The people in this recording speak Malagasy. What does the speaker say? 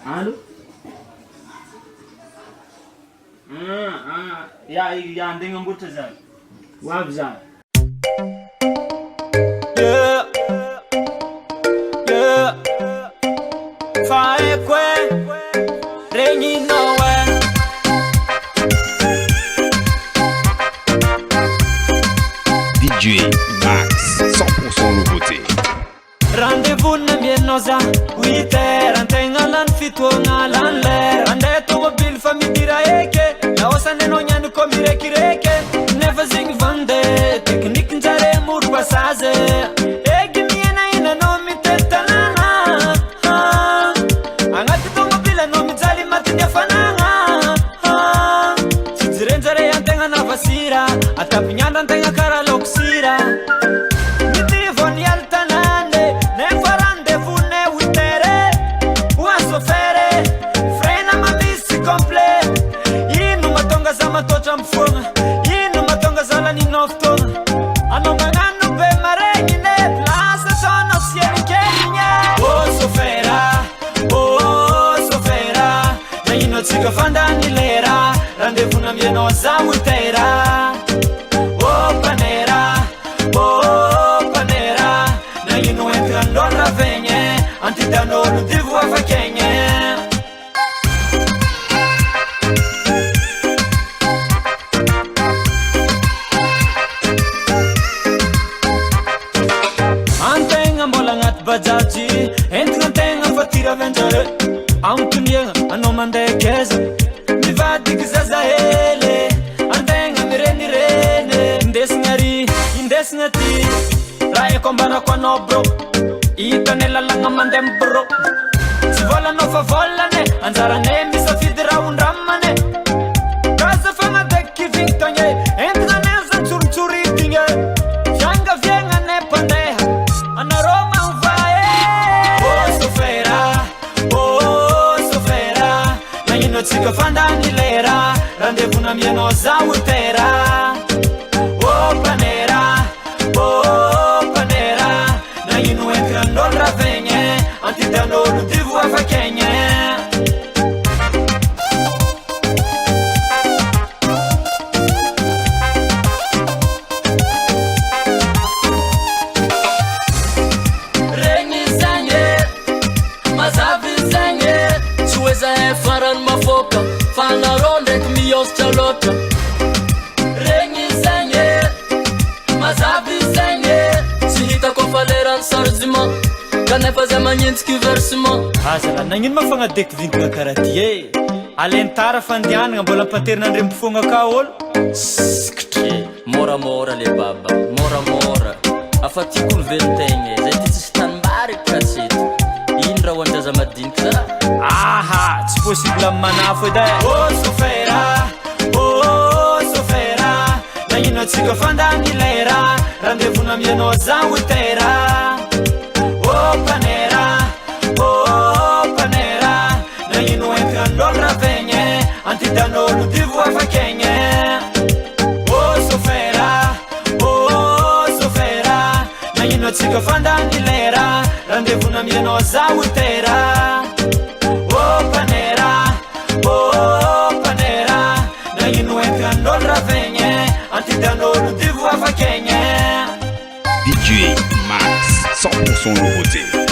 Allô? Ya andegna amboatra zany. Ho avy zany. Yeah. Yeah. Fa è regni nowhere. DJ Max, 100% nouveauté. Rendez-vous na mienoza 8h antegna lany fitoagna lany lera andeha tomobily fa midira eke la osane no nyany ko mirekireky nefa zegny vande teknikin-jare moro pasaze eky miena no mitetanana agnaty tomobily anao mijaly matin'ny hafanagna tsy jirenjare antegna navasira atapignyandro antegna karaha laoko sira matotra mfona ino matonga zala ni noftona ano magnano be maregne place sono sienichegna oh sofera na ino tsika fandani lera rendez-vous na mieno za ultera oh panera na ino entra ndora venye antidanolo divu afakenye. Bajaji, entra tenga fatira venjare Auntunia, ano mande keza Mi vadi kizaza hele Antenga mireni rene Indesngati Raya kombana kwa no bro Ita nella langa mandem bro Si vola no fa volane Anzara ne misa fidira un rammane Casa fanga dekki vintonye Entra neza churchuri tinge Janga vienga ne pandeha Ana Roma tsika fandani lera rendez-vous na mieno za ultera oh panera na ino entra ndolra venye antidanolo divu afakenye. Faran mafoka fana ronde mios chalota regni sanye mazabi sanye sihita ko faleran sarzima kana faza manyintsky versement azala nagnino mafagna deky vinkagna karatie alentara fandianagna mbola paterina ndrembofogna ka olo moramora le baba moramora afatikolo velotegna zay ty tsisy tanimbary kasety indra hoandraza madinika za aha tsy possible amin'ny manafo edy oh sofera na ino atsika fandany lera rendez-vous na mieno za ultera oh panera na ino entrandolra venye antidanolo divu afakenye oh sofera na ino atsika fandany lera rendez-vous na mieno za ultera oh panera na ino entrandolra venye antidanolo divu afakenye. DJ Max, 100% nouveauté.